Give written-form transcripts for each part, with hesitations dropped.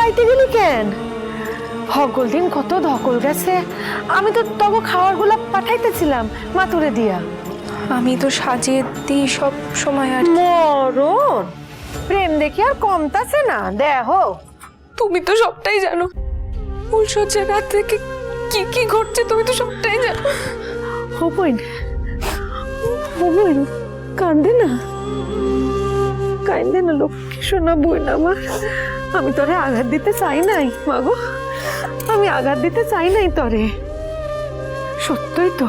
যাইতে গেলি কেন? হগল দিন কত ধকল গেছে, আমি তো তবু খাওয়ার গুলা পাঠাইতেছিলাম মাতুরে দিয়া। আমি তো সাজিয়ে দিই সব সময়। আর মরণ প্রেম দেখি আর কমতাছে না দেহ। তুমি তো সবটাই জানো, ফুলসজ্জার রাত থেকে কি কি ঘটছে তুমি তো সবটাই জানো। ও বোন, ও বোন কান্দে না, কান্দে না লক্ষ্মী সোনা বোন আমার। আমি তোরে আঘাত দিতে চাই নাই মাগো, আমি আঘাত দিতে চাই নাই তোরে। সত্যই তো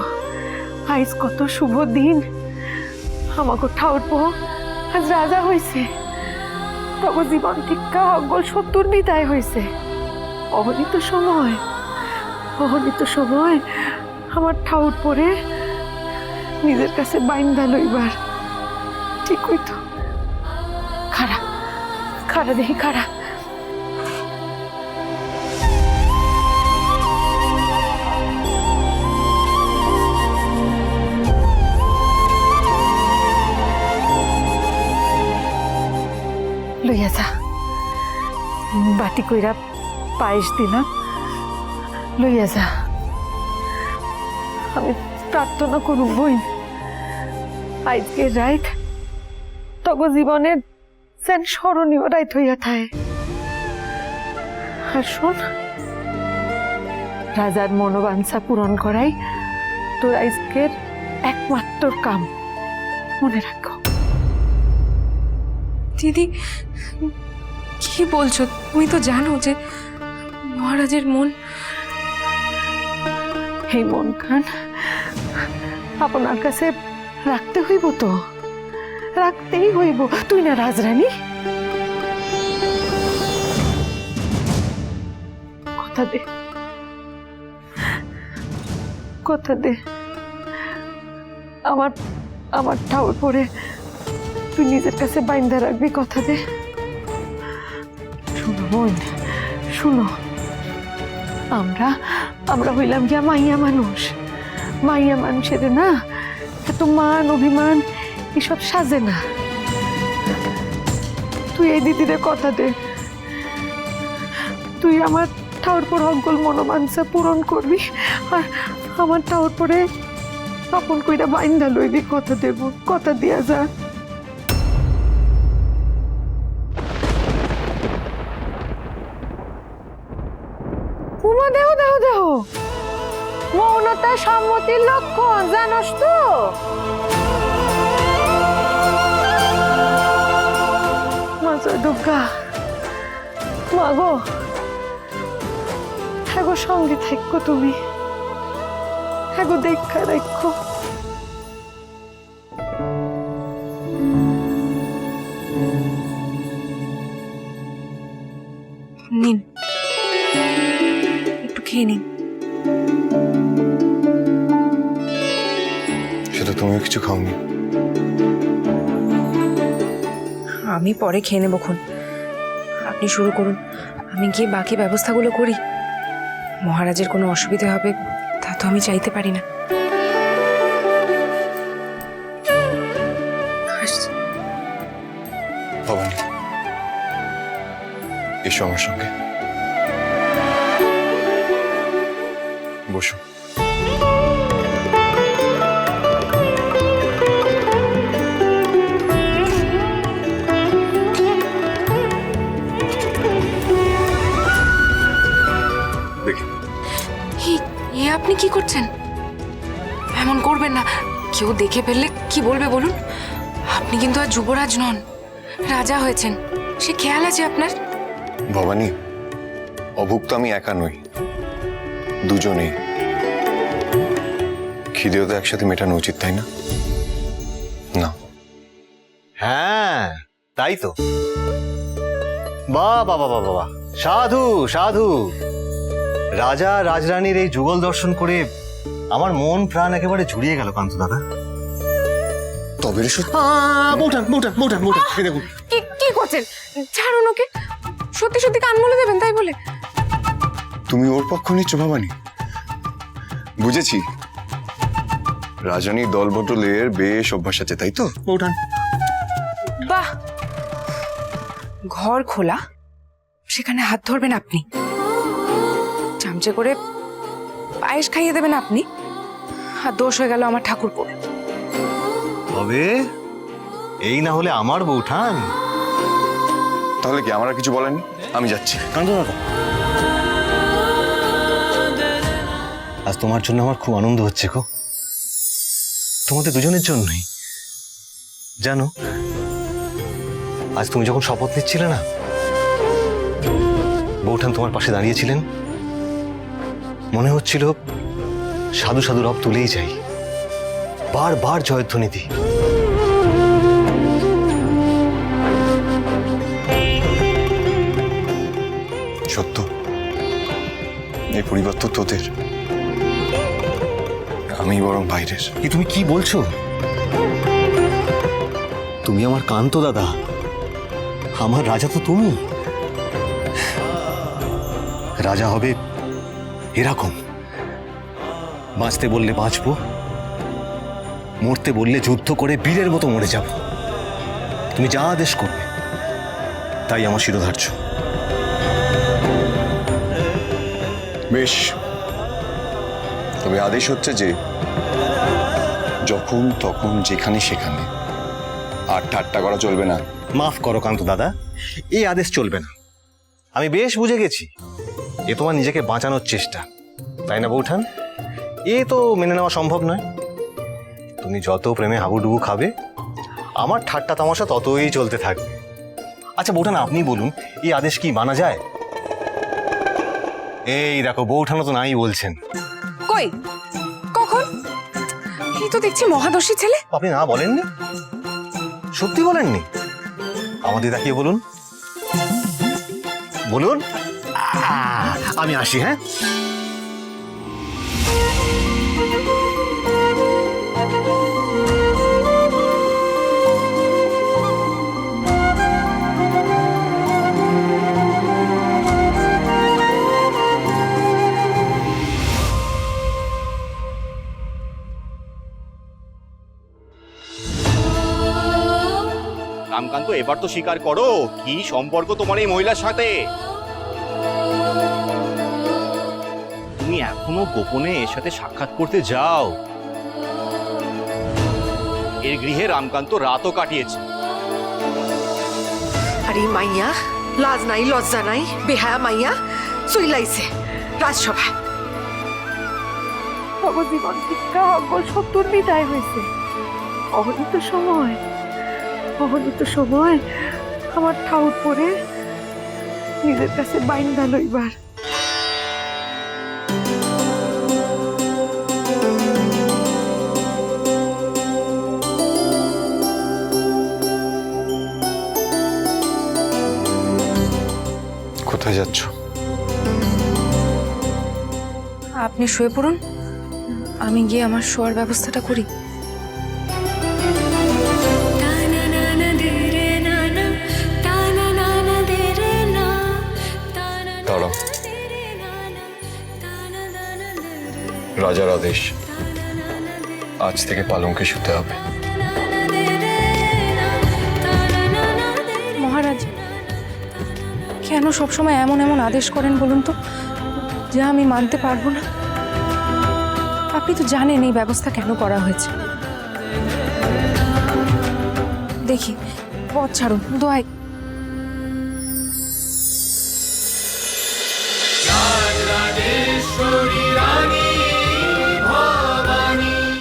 আজ কত শুভ দিন, আমাকে ঠাউর পো আজ রাজা হইছে, তবে জীবন ঠিকা অগল সত্তর বিদায় হইছে। অগণিত সময়, অগণিত সময় আমার ঠাউর পরে নিজের কাছে বাইন্দা লইবার। ঠিক হইতো। খাড়া খাড়া দেখি খাড়া। লইয়া যা, বাটি কইরা পায়েস দিলাম, লইয়া যা। আমি প্রার্থনা করুম বই, আজকের রাত তব জীবনের যেন স্মরণীয় রাত হইয়া থাকে। আর শোন, রাজার মনোবাঞ্ছা পূরণ করাই তোর আজকের একমাত্র কাম, মনে রাখো। দিদি কি বলছো? তুমি তো জানো যে মহারাজের মন। এই মন খান আপনার কাছে রাখতে হইব, তো রাখতেই হইব। তুই না রাজরানী? কথা দে, কথা দে, আমার আমার ঠাউর পরে তুই নিজের কাছে বাইন্ধা রাখবি, কথা দে। শুনো বোন, শুনো, আমরা আমরা হইলাম গিয়া মাইয়া মানুষ। মাইয়া মানুষের না এত মান অভিমান এসব সাজে না। তুই এই দিদিরে কথা দে, তুই আমার ঠাউর পর অগল মনোবাঞ্ছা পূরণ করবি, আর আমার ঠাউর পরে আপন কইরা বাইন্দা লইবি। কথা দেব, কথা দিয়া যা। উমা দেহ দেহ দেহ, মৌনতা সম্মতির লক্ষণ, জানোস তো? মাঝে দুর্গা মাগো, হ্যাঁ গো সঙ্গে থাকো তুমি, হ্যাঁ গো দেখা রাখো। নিন, একটু খেয়ে নিন। সেটা তুমিও কিছু খাওনি? আমি পরে খেয়ে নেবো খন, আপনি শুরু করুন, আমি গিয়ে বাকি ব্যবস্থাগুলো করি। মহারাজের কোনো অসুবিধা হবে তা তো আমি চাইতে পারি না। ভবানী, এসো আমার সঙ্গে, বসো। দেখি এ আপনি কি করছেন? এমন করবেন না, কেউ দেখে ফেললে কি বলবে বলুন? আপনি কিন্তু আর যুবরাজ নন, রাজা হয়েছেন, সে খেয়াল আছে আপনার। ভবানী, অভুক্ত আমি একা নই, দুজনেই। খিদেও তো একসাথে মেটানো উচিত, তাই না? না? হ্যাঁ তাই তো। বাহ বাহ বাহ বাহ বাহ, সাধু সাধু। রাজা রাজরানীর এই যুগল দর্শন করে আমার মন প্রাণ একেবারে জুড়িয়ে গেল কান্ত দাদা। তবে রে মোটান মোটান মোটান মোটান, এই দেখুন। কি করছেন? ছাড়ুন ওকে, সত্যি সত্যি কান মলে দেবেন তাই বলে। তুমি ওর পক্ষ নিচ্ছ ভবানী? বুঝেছি, রাজরানীর দলবদলের বেশ অভ্যাস আছে, তাই তো? মোটান। বাহ, ঘর খোলা, সেখানে হাত ধরবেন আপনি, চামচে করে পায়েস খাইয়ে দেবেন আপনি, আর দোষ হয়ে গেল আমার ঠাকুরপোর। তবে এই না হলে আমার বৌঠান। তাহলে কি আমার আর কিছু বলেননি? আমি যাচ্ছি। কান্ত দাদা, আজ তোমার জন্য আমার খুব আনন্দ হচ্ছে গো, তোমাদের দুজনের জন্যই। জানো, আজ তুমি যখন শপথ নিচ্ছিলে না, বৌঠান তোমার পাশে দাঁড়িয়েছিলেন, মনে হচ্ছিল সাধু সাধু রব তুলেই যাই, বারবার জয়ধ্বনি দিই। সত্য, এই পরিবার তো তোদের, আমি বরং বাইরের। কি তুমি কি বলছো? তুমি আমার কান্ত দাদা, আমার রাজা তো তুমি। রাজা হবে এরকম, বাঁচতে বললে বাঁচবো, মরতে বললে যুদ্ধ করে বীরের মতো মরে যাব। তুমি যা আদেশ করবে তাই আমার শিরোধার্য। বেশ, তবে আদেশ হচ্ছে যে যখন তখন যেখানে সেখানে আর ঠাট্টা করা চলবে না। মাফ করো কান্ত দাদা, এই আদেশ চলবে না। আমি বেশ বুঝে গেছি, এ তোমার নিজেকে বাঁচানোর চেষ্টা, তাই না বৌঠান? এ তো মেনে নেওয়া সম্ভব নয়। তুমি যত প্রেমে হাবুডুবু খাবে, আমার ঠাট্টা তামাশা ততই চলতে থাকবে। আচ্ছা বৌঠান, আপনি বলুন, এই আদেশ কি মানা যায়? এই দেখো, বৌঠানও তো নাই বলছেন। কই, কখন? এই তো দেখছি মহাদর্শী ছেলে। আপনি না বলেননি? সত্যি বলেননি? আমাদের তাকিয়ে বলুন, বলুন। আমি আসি, হ্যাঁ? রামকান্ত, এবার তো স্বীকার করো, কি সম্পর্ক তোমার এই মহিলার সাথে? তুমি এখনো গোপনে এর সাথে সাক্ষাৎ করতে যাও? এর গৃহে রামকান্ত রাতও কাটিয়েছে। আরে মাইয়া, লাজ নাই লজ্জা নাই, বেহায়া মাইয়া চইলাইছে রাজসভায়। জীবন শিক্ষা অজ্ঞ সত্তর বিদায় হয়েছে। অবনীত সময়, অবনীত সময় আমার ঠাউর পরে নিজের কাছে বাইন্দা লইবার। কোথায় যাচ্ছ? আপনি শুয়ে পড়ুন, আমি গিয়ে আমার শোয়ার ব্যবস্থাটা করি। দাঁড়াও, রাজার আদেশ, আজ থেকে পালঙ্কে শুতে হবে। মহারাজ, কেন সবসময় এমন এমন আদেশ করেন বলুন তো, যা আমি মানতে পারবো না? আপনি তো জানেন এই ব্যবস্থা কেন করা হয়েছে। দেখি, পথ ছাড়ুন, দোয়াই।